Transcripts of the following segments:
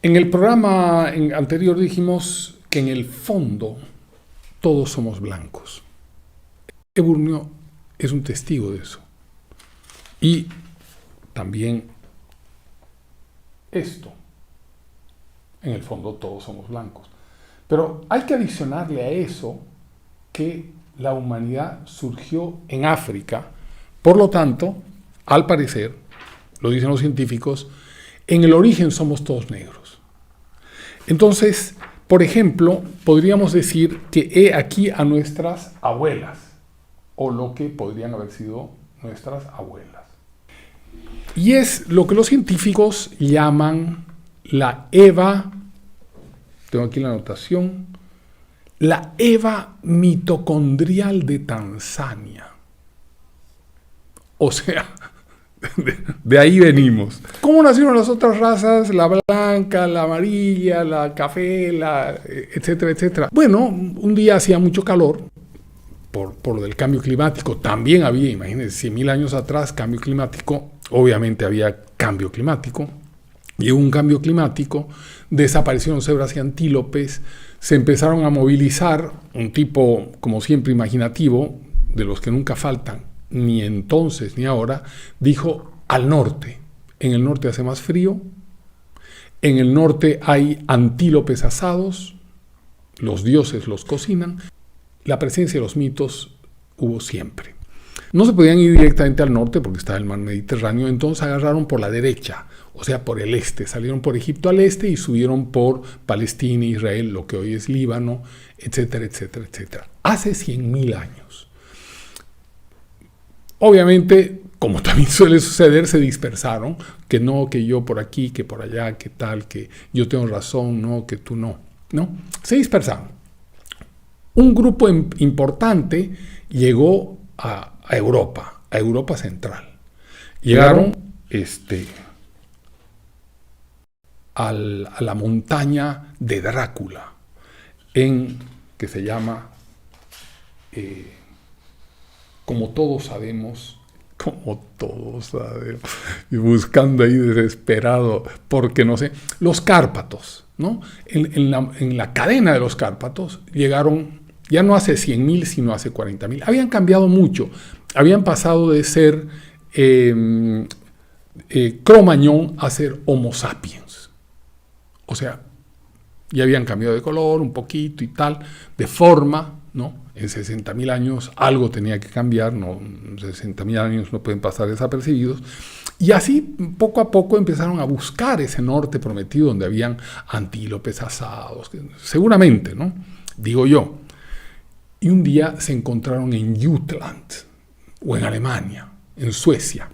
En el programa anterior dijimos que en el fondo todos somos blancos. Eburnio es un testigo de eso. Y también esto. En el fondo todos somos blancos. Pero hay que adicionarle a eso que la humanidad surgió en África. Por lo tanto, al parecer, lo dicen los científicos, en el origen somos todos negros. Entonces, por ejemplo, podríamos decir que he aquí a nuestras abuelas, o lo que podrían haber sido nuestras abuelas. Y es lo que los científicos llaman la EVA, tengo aquí la anotación, la EVA mitocondrial de Tanzania. O sea, de ahí venimos. ¿Cómo nacieron las otras razas? La blanca, la amarilla, la café, etcétera, etcétera. Bueno, un día hacía mucho calor por lo del cambio climático. También había, imagínense, 100.000 años atrás, cambio climático. Obviamente había cambio climático. Llegó un cambio climático, desaparecieron cebras y antílopes, se empezaron a movilizar, un tipo, como siempre, imaginativo, de los que nunca faltan, ni entonces ni ahora, dijo al norte. En el norte hace más frío, en el norte hay antílopes asados, los dioses los cocinan, la presencia de los mitos hubo siempre. No se podían ir directamente al norte porque estaba el mar Mediterráneo, entonces agarraron por la derecha, o sea, por el este. Salieron por Egipto al este y subieron por Palestina, Israel, lo que hoy es Líbano, etcétera, etcétera, etcétera. Hace 100.000 años. Obviamente, como también suele suceder, se dispersaron, que no, que yo por aquí, que por allá, que tal, que yo tengo razón, no, que tú no. ¿No? Se dispersaron. Un grupo importante llegó a Europa Central. Llegaron a la montaña de Drácula, que se llama, como todos sabemos, y buscando ahí desesperado, porque no sé, los Cárpatos, ¿no? En la cadena de los Cárpatos llegaron, ya no hace 100.000, sino hace 40.000. Habían cambiado mucho. Habían pasado de ser Cro-Magnon a ser Homo sapiens. O sea, ya habían cambiado de color un poquito y tal, de forma, ¿no? En 60.000 años algo tenía que cambiar, no, 60.000 años no pueden pasar desapercibidos. Y así, poco a poco, empezaron a buscar ese norte prometido donde habían antílopes asados, seguramente, ¿no? Digo yo. Y un día se encontraron en Jutland, o en Alemania, en Suecia,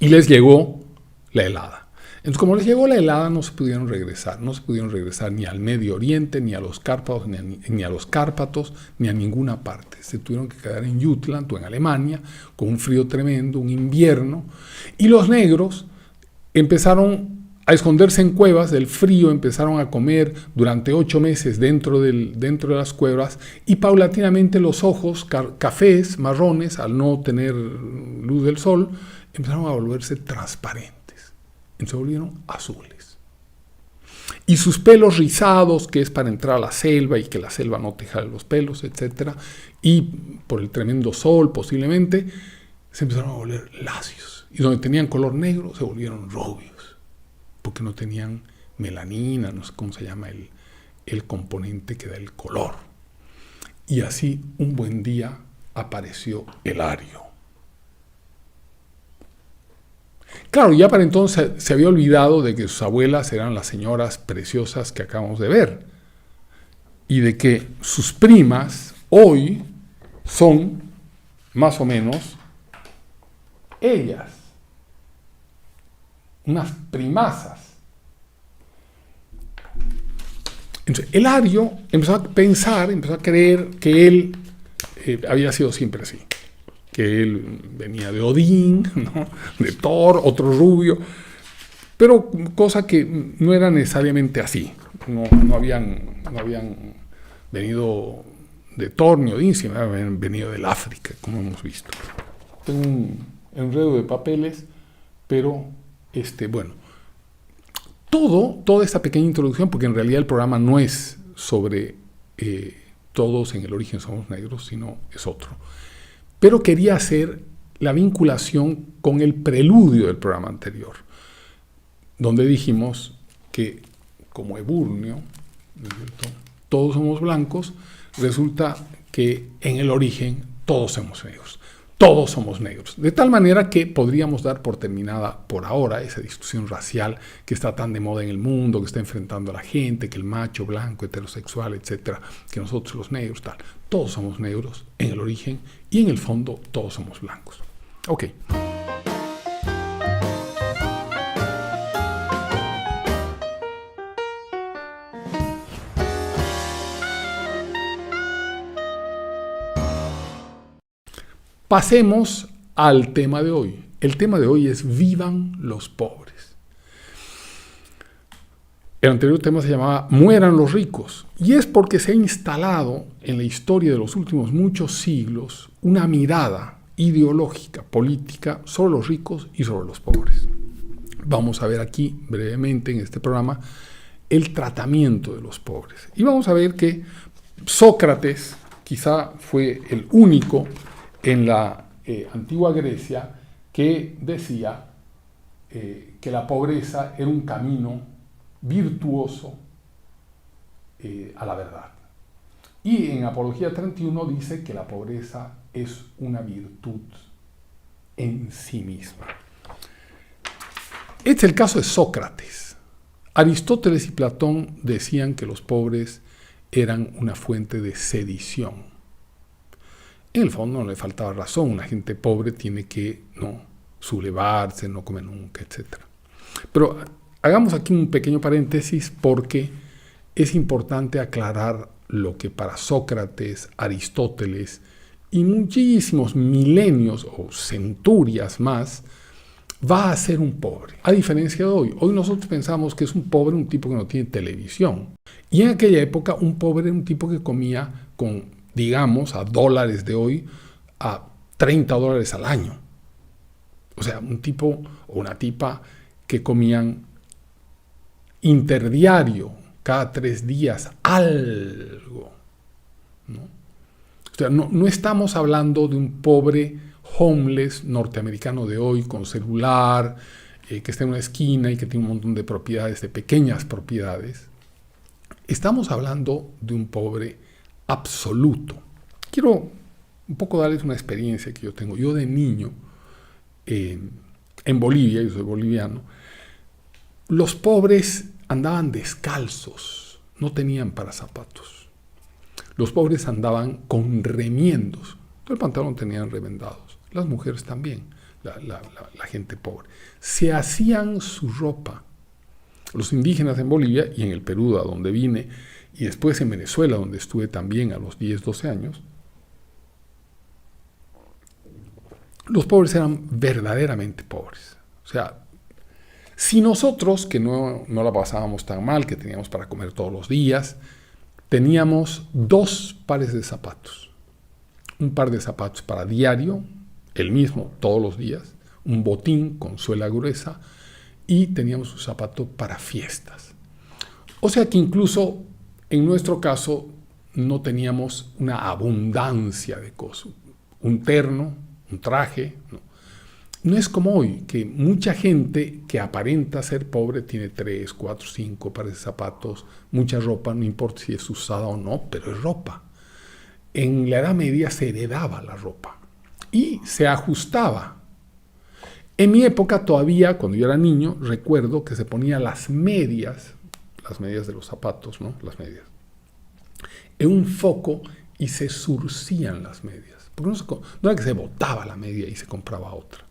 y les llegó la helada. Entonces, como les llegó la helada, no se pudieron regresar ni al Medio Oriente, ni a los Cárpatos, ni a los Cárpatos, ni a ninguna parte. Se tuvieron que quedar en Jutland o en Alemania, con un frío tremendo, un invierno, y los negros empezaron a esconderse en cuevas del frío, empezaron a comer durante 8 meses dentro de las cuevas, y paulatinamente los ojos cafés, marrones, al no tener luz del sol, empezaron a volverse transparentes, se volvieron azules. Y sus pelos rizados, que es para entrar a la selva y que la selva no te jale los pelos, etc., y por el tremendo sol posiblemente, se empezaron a volver lacios. Y donde tenían color negro, se volvieron rubios, porque no tenían melanina, no sé cómo se llama el componente que da el color. Y así un buen día apareció el ario. Claro, ya para entonces se había olvidado de que sus abuelas eran las señoras preciosas que acabamos de ver, y de que sus primas hoy son más o menos ellas, unas primazas. Entonces, el ario empezó a pensar, empezó a creer que él había sido siempre así, que él venía de Odín, ¿no? De Thor, otro rubio, pero cosa que no era necesariamente así. No habían venido de Thor ni Odín, sino habían venido del África, como hemos visto. Tengo un enredo de papeles, pero bueno, Toda esta pequeña introducción, porque en realidad el programa no es sobre todos en el origen somos negros, sino es otro. Pero quería hacer la vinculación con el preludio del programa anterior, donde dijimos que como Eburnio, todos somos blancos, resulta que en el origen todos somos negros. Todos somos negros. De tal manera que podríamos dar por terminada por ahora esa discusión racial que está tan de moda en el mundo, que está enfrentando a la gente, que el macho, blanco, heterosexual, etcétera, que nosotros los negros, tal. Todos somos negros en el origen y en el fondo todos somos blancos. Ok. Pasemos al tema de hoy. El tema de hoy es vivan los pobres. El anterior tema se llamaba mueran los ricos y es porque se ha instalado en la historia de los últimos muchos siglos una mirada ideológica, política sobre los ricos y sobre los pobres. Vamos a ver aquí brevemente en este programa el tratamiento de los pobres. Y vamos a ver que Sócrates quizá fue el único en la antigua Grecia que decía que la pobreza era un camino virtuoso a la verdad. Y en Apología 31 dice que la pobreza es una virtud en sí misma. Este es el caso de Sócrates. Aristóteles y Platón decían que los pobres eran una fuente de sedición. En el fondo no le faltaba razón. Una gente pobre tiene que no sublevarse, no comer nunca, etc. Pero hagamos aquí un pequeño paréntesis porque es importante aclarar lo que para Sócrates, Aristóteles y muchísimos milenios o centurias más va a ser un pobre. A diferencia de hoy. Hoy nosotros pensamos que es un pobre un tipo que no tiene televisión. Y en aquella época un pobre era un tipo que comía con, digamos, a dólares de hoy, a $30 al año. O sea, un tipo o una tipa que comían interdiario, cada 3 días, algo, ¿no? O sea, no estamos hablando de un pobre homeless norteamericano de hoy con celular, que está en una esquina y que tiene un montón de propiedades, de pequeñas propiedades. Estamos hablando de un pobre absoluto. Quiero un poco darles una experiencia que yo tengo. Yo de niño, en Bolivia, yo soy boliviano, los pobres andaban descalzos, no tenían para zapatos. Los pobres andaban con remiendos. Todo el pantalón tenían remendados. Las mujeres también, la gente pobre. Se hacían su ropa. Los indígenas en Bolivia y en el Perú, a donde vine, y después en Venezuela, donde estuve también a los 10, 12 años, los pobres eran verdaderamente pobres. O sea, si nosotros, que no la pasábamos tan mal, que teníamos para comer todos los días, teníamos 2 pares de zapatos. Un par de zapatos para diario, el mismo todos los días, un botín con suela gruesa, y teníamos un zapato para fiestas. O sea que incluso en nuestro caso no teníamos una abundancia de cosas. Un terno, un traje. No es como hoy, que mucha gente que aparenta ser pobre tiene 3, 4, 5 pares de zapatos, mucha ropa, no importa si es usada o no, pero es ropa. En la Edad Media se heredaba la ropa y se ajustaba. En mi época todavía, cuando yo era niño, recuerdo que se ponía las medias de los zapatos, ¿no? Las medias, en un foco y se surcían las medias. Porque no era que se botaba la media y se compraba otra.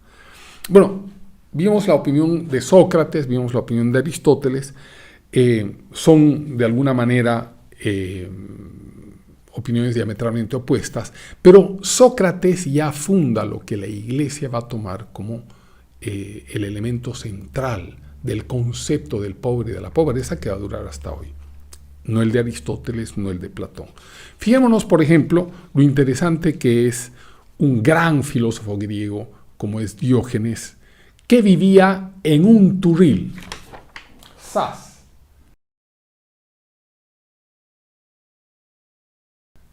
Bueno, vimos la opinión de Sócrates, vimos la opinión de Aristóteles. Son de alguna manera opiniones diametralmente opuestas, pero Sócrates ya funda lo que la Iglesia va a tomar como el elemento central del concepto del pobre y de la pobreza que va a durar hasta hoy. No el de Aristóteles, no el de Platón. Fijémonos, por ejemplo, lo interesante que es un gran filósofo griego como es Diógenes, que vivía en un turril. Sas.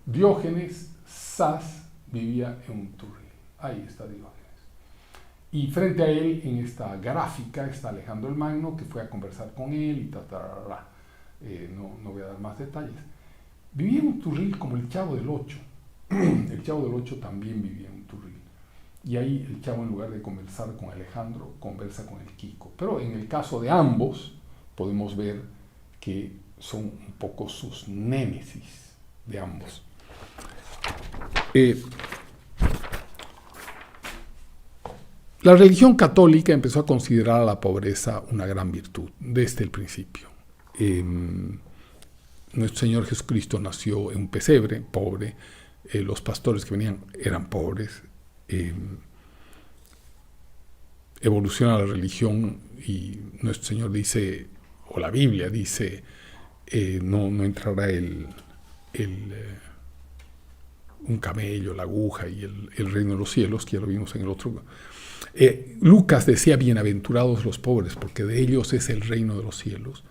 Diógenes Sas vivía en un Turril. Ahí está Diógenes. Y frente a él, en esta gráfica, está Alejandro el Magno, que fue a conversar con él y no voy a dar más detalles. Vivía en un Turril como el Chavo del Ocho. El Chavo del Ocho también vivía en un Turril. Y ahí el Chavo, en lugar de conversar con Alejandro, conversa con el Kiko. Pero en el caso de ambos, podemos ver que son un poco sus némesis de ambos. La religión católica empezó a considerar a la pobreza una gran virtud desde el principio. Nuestro Señor Jesucristo nació en un pesebre, pobre. Los pastores que venían eran pobres. Evoluciona la religión y nuestro Señor dice, o la Biblia dice, no entrará un camello, la aguja y el reino de los cielos, que ya lo vimos en el otro. Lucas decía, bienaventurados los pobres, porque de ellos es el reino de los cielos.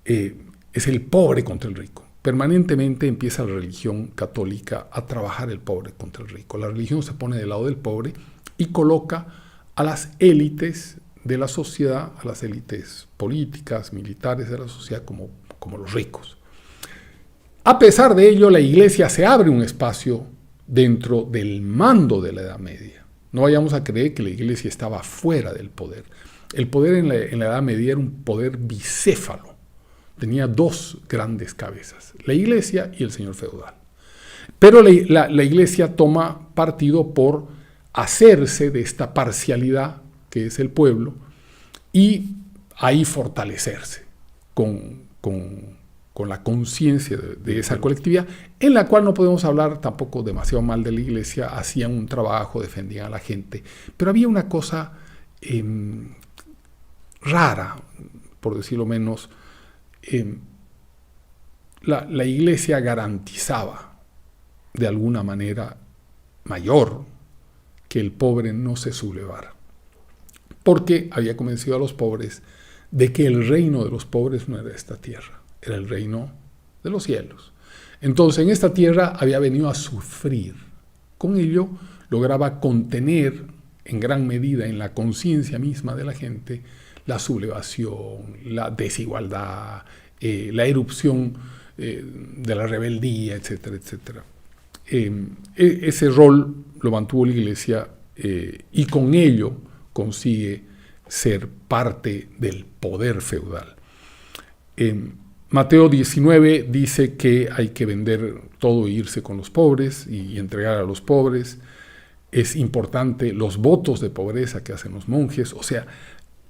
Es el pobre contra el rico. Permanentemente empieza la religión católica a trabajar el pobre contra el rico. La religión se pone del lado del pobre y coloca a las élites de la sociedad, a las élites políticas, militares de la sociedad como los ricos. A pesar de ello, la Iglesia se abre un espacio dentro del mando de la Edad Media. No vayamos a creer que la Iglesia estaba fuera del poder. El poder en la Edad Media era un poder bicéfalo. Tenía dos grandes cabezas, la Iglesia y el señor feudal. Pero la Iglesia toma partido por hacerse de esta parcialidad que es el pueblo y ahí fortalecerse con la conciencia de esa colectividad, en la cual no podemos hablar tampoco demasiado mal de la Iglesia. Hacían un trabajo, defendían a la gente, pero había una cosa rara, por decirlo menos. La Iglesia garantizaba de alguna manera mayor que el pobre no se sublevara, porque había convencido a los pobres de que el reino de los pobres no era esta tierra, era el reino de los cielos. Entonces en esta tierra había venido a sufrir. Con ello lograba contener en gran medida en la conciencia misma de la gente la sublevación, la desigualdad, la erupción de la rebeldía, etcétera, etcétera. Ese rol lo mantuvo la Iglesia y con ello consigue ser parte del poder feudal. Mateo 19 dice que hay que vender todo e irse con los pobres y entregar a los pobres. Es importante los votos de pobreza que hacen los monjes. O sea,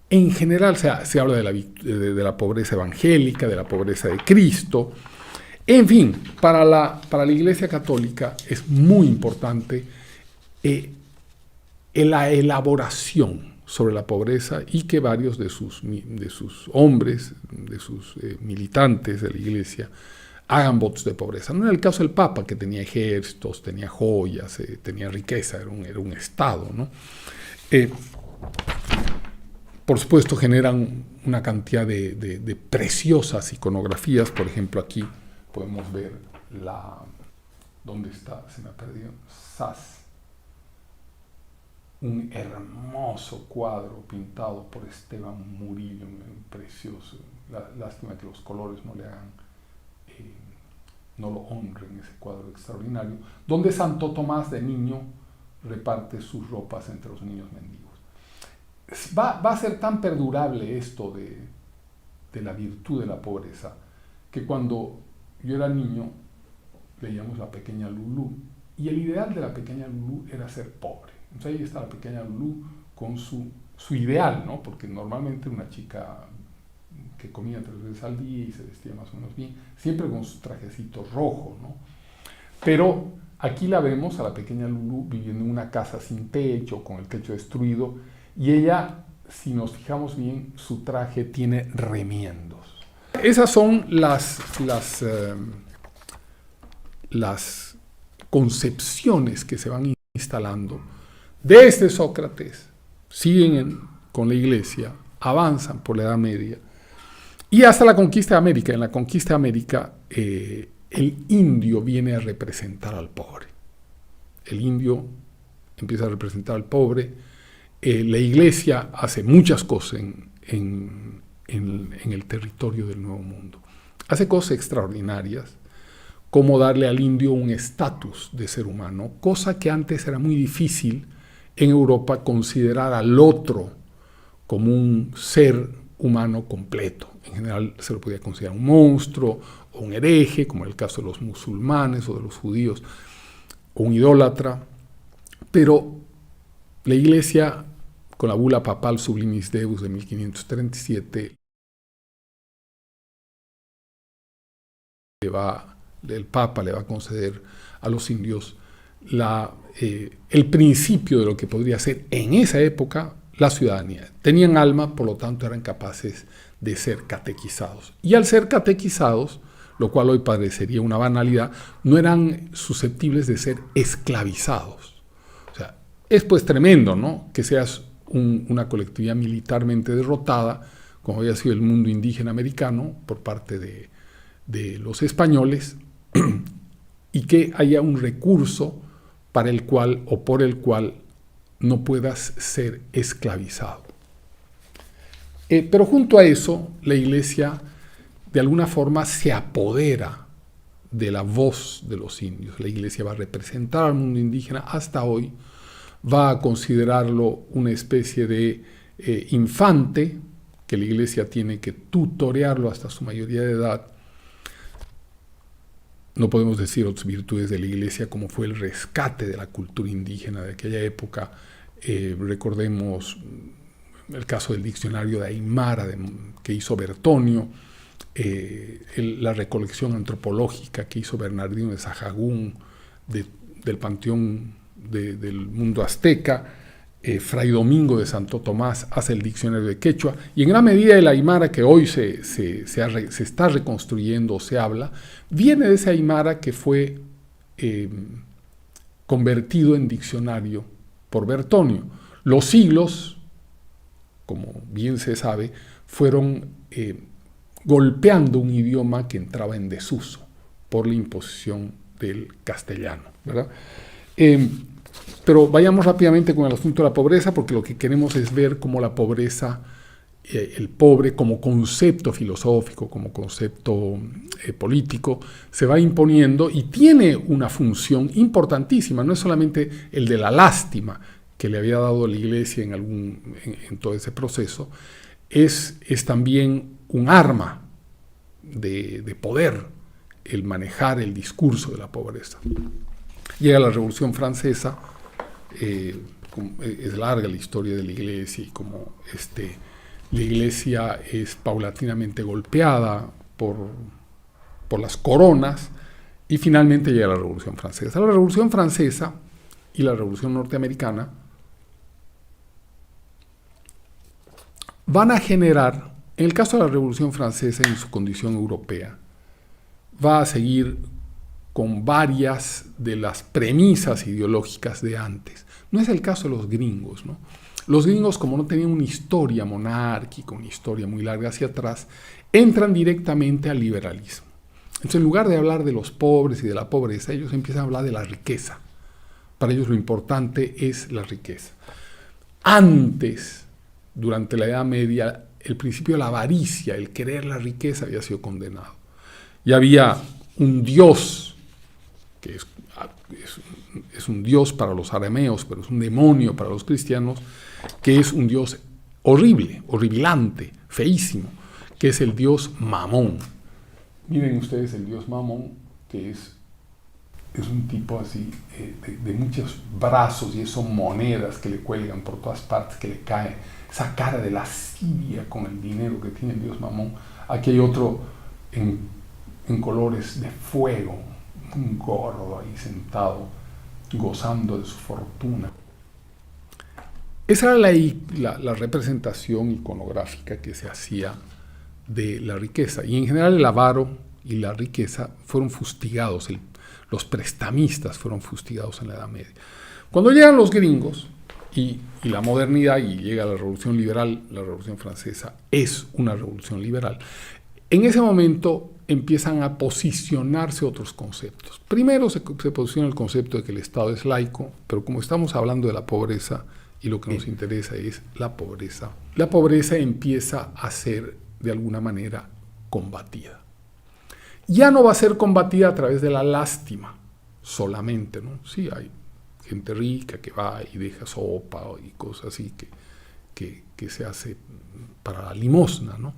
en general se habla de la pobreza evangélica, de la pobreza de Cristo. En fin, para la Iglesia Católica es muy importante la elaboración sobre la pobreza y que varios de sus hombres, de sus militantes de la Iglesia, hagan votos de pobreza. No era el caso del Papa, que tenía ejércitos, tenía joyas, tenía riqueza, era un Estado, ¿no? Por supuesto, generan una cantidad de preciosas iconografías. Por ejemplo, aquí podemos ver ¿dónde está? Se me ha perdido. Sas. Un hermoso cuadro pintado por Esteban Murillo, precioso. Lástima que los colores no lo honren, ese cuadro extraordinario, donde Santo Tomás de niño reparte sus ropas entre los niños mendigos. Va a ser tan perdurable esto de la virtud de la pobreza, que cuando yo era niño leíamos La Pequeña Lulú, y el ideal de la Pequeña Lulú era ser pobre. Entonces ahí está la Pequeña Lulú con su ideal, ¿no? Porque normalmente una chica que comía 3 veces al día y se vestía más o menos bien, siempre con su trajecito rojo, ¿no? Pero aquí la vemos a la Pequeña Lulú viviendo en una casa sin techo, con el techo destruido, y ella, si nos fijamos bien, su traje tiene remiendos. Esas son las concepciones que se van instalando desde Sócrates, siguen con la Iglesia, avanzan por la Edad Media Y hasta la conquista de América. En la conquista de América, el indio viene a representar al pobre. El indio empieza a representar al pobre. La iglesia hace muchas cosas en el territorio del Nuevo Mundo. Hace cosas extraordinarias, como darle al indio un estatus de ser humano, cosa que antes era muy difícil en Europa considerar al otro como un ser humano completo. En general se lo podía considerar un monstruo o un hereje, como en el caso de los musulmanes o de los judíos, o un idólatra. Pero la Iglesia, con la bula papal Sublimis Deus de 1537, el Papa le va a conceder a los indios el principio de lo que podría ser en esa época la ciudadanía. Tenían alma, por lo tanto eran capaces de ser catequizados. Y al ser catequizados, lo cual hoy parecería una banalidad, no eran susceptibles de ser esclavizados. O sea, es pues tremendo, ¿no?, que seas una colectividad militarmente derrotada, como había sido el mundo indígena americano por parte de los españoles, y que haya un recurso para el cual o por el cual no puedas ser esclavizado. Pero junto a eso, la Iglesia de alguna forma se apodera de la voz de los indios. La Iglesia va a representar al mundo indígena hasta hoy, va a considerarlo una especie de infante, que la Iglesia tiene que tutorearlo hasta su mayoría de edad. No podemos decir otras virtudes de la Iglesia como fue el rescate de la cultura indígena de aquella época. Recordemos el caso del diccionario de Aymara que hizo Bertonio, la recolección antropológica que hizo Bernardino de Sahagún del panteón del mundo azteca. Fray Domingo de Santo Tomás hace el diccionario de Quechua, y en gran medida el Aymara que hoy se está reconstruyendo o se habla, viene de ese Aymara que fue convertido en diccionario por Bertonio. Los siglos, como bien se sabe, fueron golpeando un idioma que entraba en desuso por la imposición del castellano, ¿verdad? Pero vayamos rápidamente con el asunto de la pobreza, porque lo que queremos es ver cómo la pobreza, el pobre como concepto filosófico, como concepto político, se va imponiendo y tiene una función importantísima. No es solamente el de la lástima que le había dado la Iglesia en todo ese proceso, es también un arma de poder el manejar el discurso de la pobreza. Llega la Revolución Francesa, es larga la historia de la Iglesia y como la Iglesia es paulatinamente golpeada por las coronas, y finalmente llega la Revolución Francesa. La Revolución Francesa y la Revolución Norteamericana van a generar, en el caso de la Revolución Francesa en su condición europea, va a seguir con varias de las premisas ideológicas de antes. No es el caso de los gringos, ¿no? Los gringos, como no tenían una historia monárquica, una historia muy larga hacia atrás, entran directamente al liberalismo. Entonces, en lugar de hablar de los pobres y de la pobreza, ellos empiezan a hablar de la riqueza. Para ellos lo importante es la riqueza. Antes, durante la Edad Media, el principio de la avaricia, el querer la riqueza, había sido condenado. Y había un dios, que es un dios para los arameos, pero es un demonio para los cristianos, que es un dios horrible, horripilante, feísimo, que es el dios Mamón. Miren ustedes el dios Mamón, que es un tipo así de muchos brazos, y son monedas que le cuelgan por todas partes, que le caen, esa cara de lascivia con el dinero que tiene el dios Mamón. Aquí hay otro en colores de fuego, un gordo ahí sentado, gozando de su fortuna. Esa era la representación iconográfica que se hacía de la riqueza. Y en general el avaro y la riqueza fueron fustigados, los prestamistas fueron fustigados en la Edad Media. Cuando llegan los gringos y la modernidad, y llega la revolución liberal, la revolución francesa es una revolución liberal, en ese momento empiezan a posicionarse otros conceptos. Primero se posiciona el concepto de que el Estado es laico, pero como estamos hablando de la pobreza y lo que nos interesa es la pobreza empieza a ser de alguna manera combatida. Ya no va a ser combatida a través de la lástima solamente, ¿no? Sí, hay gente rica que va y deja sopa y cosas así que se hace para la limosna, ¿no?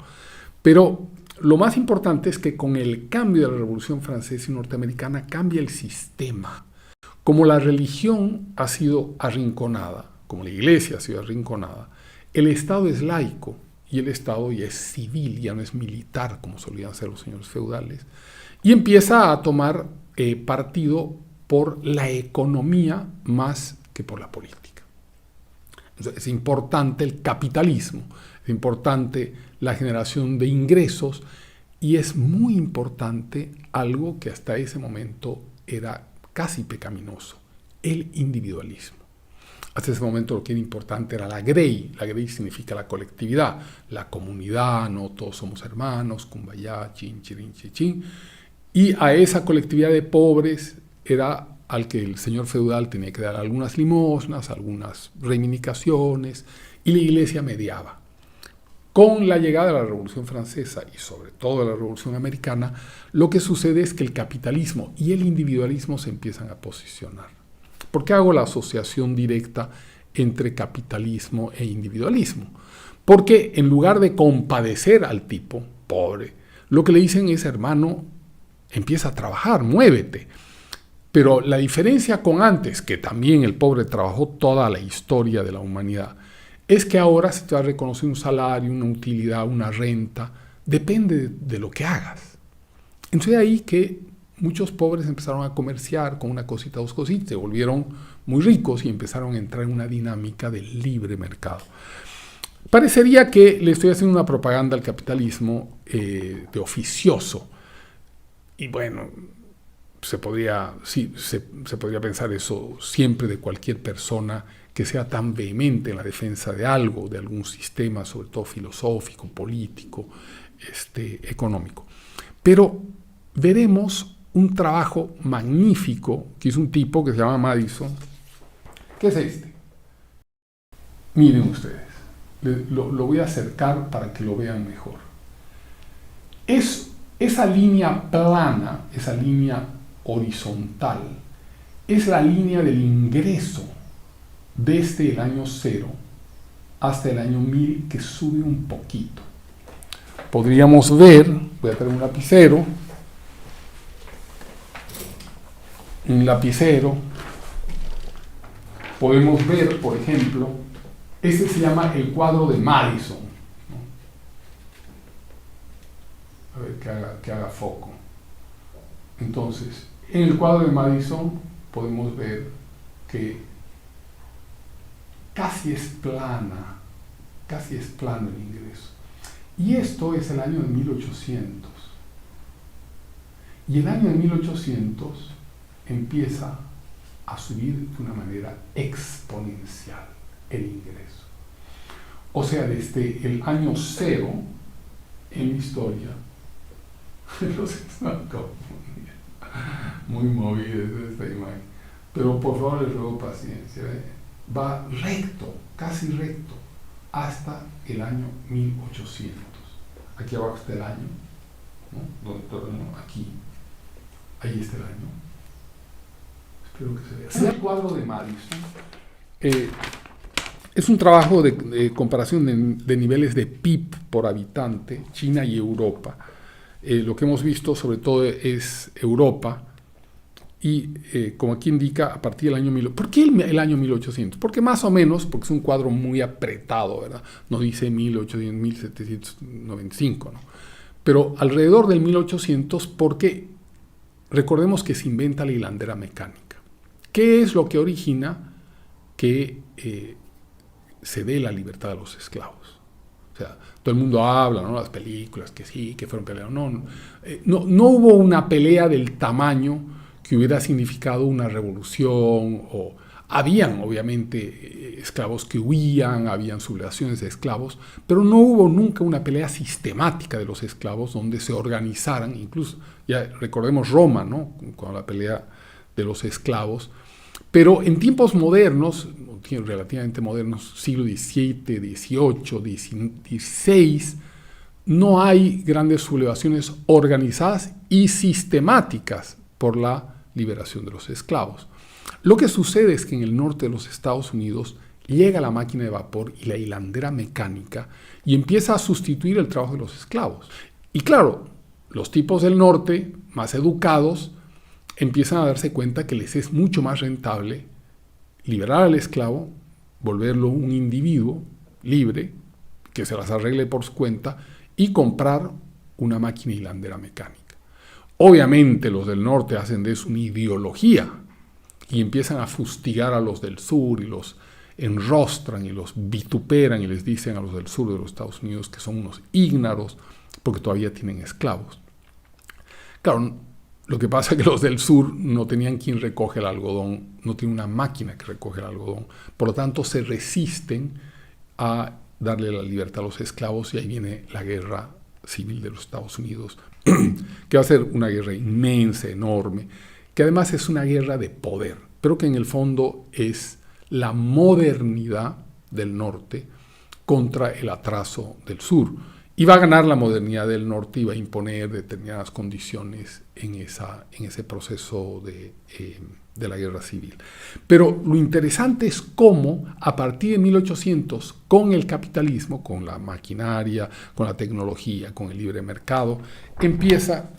Pero lo más importante es que con el cambio de la Revolución Francesa y Norteamericana cambia el sistema. Como la religión ha sido arrinconada, como la iglesia ha sido arrinconada, el Estado es laico y el Estado ya es civil, ya no es militar como solían ser los señores feudales, y empieza a tomar partido por la economía más que por la política. Entonces, es importante el capitalismo, es importante la generación de ingresos y es muy importante algo que hasta ese momento era casi pecaminoso, el individualismo. Hasta ese momento lo que era importante era la grey. La grey significa la colectividad, la comunidad, no todos somos hermanos, kumbaya, chin, chirin, chichín. Y a esa colectividad de pobres era al que el señor feudal tenía que dar algunas limosnas, algunas reivindicaciones, y la iglesia mediaba. Con la llegada de la Revolución Francesa y sobre todo de la Revolución Americana, lo que sucede es que el capitalismo y el individualismo se empiezan a posicionar. ¿Por qué hago la asociación directa entre capitalismo e individualismo? Porque en lugar de compadecer al tipo pobre, lo que le dicen es, hermano, empieza a trabajar, muévete. Pero la diferencia con antes, que también el pobre trabajó toda la historia de la humanidad, es que ahora se te va a reconocer un salario, una utilidad, una renta, depende de lo que hagas. Entonces de ahí que muchos pobres empezaron a comerciar con una cosita, dos cositas, se volvieron muy ricos y empezaron a entrar en una dinámica del libre mercado. Parecería que le estoy haciendo una propaganda al capitalismo de oficioso. Y bueno, se podría pensar eso siempre de cualquier persona que sea tan vehemente en la defensa de algo, de algún sistema, sobre todo filosófico, político, económico. Pero veremos un trabajo magnífico que hizo un tipo que se llama Madison. ¿Qué es este? Miren ustedes, lo voy a acercar para que lo vean mejor. Es esa línea plana, esa línea horizontal, es la línea del ingreso desde el año 0 hasta el año 1000, que sube un poquito. Podríamos ver, voy a tener un lapicero, podemos ver, por ejemplo, este se llama el cuadro de Madison, ¿no? A ver que haga foco. Entonces, en el cuadro de Madison podemos ver que casi es plano el ingreso. Y esto es el año de 1800. Y el año de 1800 empieza a subir de una manera exponencial el ingreso. O sea, desde el año 0 en la historia, muy movida esta imagen, pero por favor les ruego paciencia, va recto, casi recto, hasta el año 1800. Aquí abajo está el año, ¿no? Aquí, ahí está el año. Espero que se vea. Sí, el cuadro de Madison es un trabajo de comparación de niveles de PIB por habitante, China y Europa. Lo que hemos visto sobre todo es Europa y como aquí indica a partir del año 1800. ¿Por qué el año 1800? Porque más o menos, porque es un cuadro muy apretado, ¿verdad? No dice 1800, 1795, ¿no? Pero alrededor del 1800, porque recordemos que se inventa la hilandera mecánica. ¿Qué es lo que origina que se dé la libertad a los esclavos? O sea, todo el mundo habla, ¿no? Las películas, que sí, que fueron peleas. No hubo una pelea del tamaño que hubiera significado una revolución o Habían, obviamente, esclavos que huían, habían sublevaciones de esclavos, pero no hubo nunca una pelea sistemática de los esclavos donde se organizaran, incluso, ya recordemos Roma, ¿no? Con la pelea de los esclavos, pero en tiempos modernos, relativamente modernos, siglo XVII, XVIII, XVI, no hay grandes sublevaciones organizadas y sistemáticas por la liberación de los esclavos. Lo que sucede es que en el norte de los Estados Unidos llega la máquina de vapor y la hilandera mecánica y empieza a sustituir el trabajo de los esclavos. Y claro, los tipos del norte, más educados, empiezan a darse cuenta que les es mucho más rentable liberar al esclavo, volverlo un individuo libre, que se las arregle por su cuenta, y comprar una máquina hilandera mecánica. Obviamente los del norte hacen de eso una ideología y empiezan a fustigar a los del sur y los enrostran y los vituperan y les dicen a los del sur de los Estados Unidos que son unos ígnaros porque todavía tienen esclavos. Claro, lo que pasa es que los del sur no tenían quien recoge el algodón, no tienen una máquina que recoge el algodón, por lo tanto se resisten a darle la libertad a los esclavos y ahí viene la guerra civil de los Estados Unidos, que va a ser una guerra inmensa, enorme, que además es una guerra de poder, pero que en el fondo es la modernidad del norte contra el atraso del sur. Y va a ganar la modernidad del norte y va a imponer determinadas condiciones en ese proceso de la guerra civil. Pero lo interesante es cómo a partir de 1800, con el capitalismo, con la maquinaria, con la tecnología, con el libre mercado, empieza,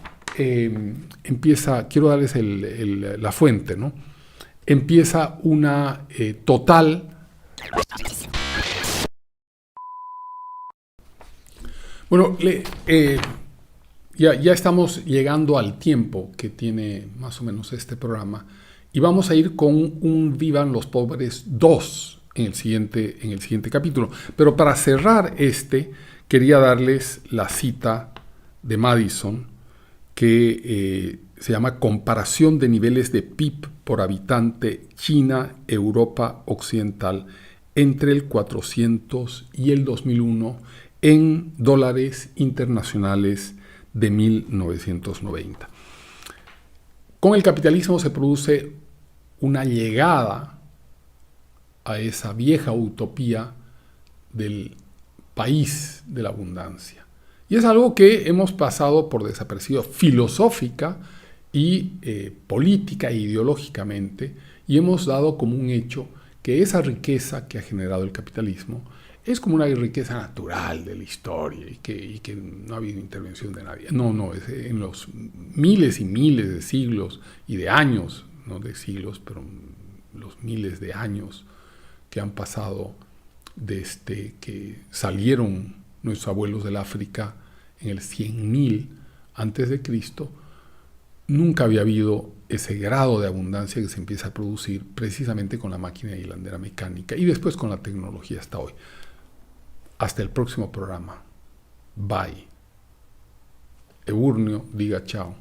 quiero darles la fuente, ¿no? Empieza una total... Bueno, ya estamos llegando al tiempo que tiene más o menos este programa y vamos a ir con un Vivan los Pobres 2 en el siguiente capítulo. Pero para cerrar quería darles la cita de Madison que se llama Comparación de niveles de PIB por habitante China-Europa Occidental entre el 400 y el 2001 en dólares internacionales de 1990. Con el capitalismo se produce una llegada a esa vieja utopía del país de la abundancia. Y es algo que hemos pasado por desapercibido filosófica y política e ideológicamente, y hemos dado como un hecho que esa riqueza que ha generado el capitalismo es como una riqueza natural de la historia y que no ha habido intervención de nadie. No, es en los miles y miles de siglos y de años, no de siglos, pero los miles de años que han pasado desde que salieron nuestros abuelos del África en el 100.000 antes de Cristo, nunca había habido ese grado de abundancia que se empieza a producir precisamente con la máquina hilandera mecánica y después con la tecnología hasta hoy. Hasta el próximo programa. Bye. Eburnio diga chao.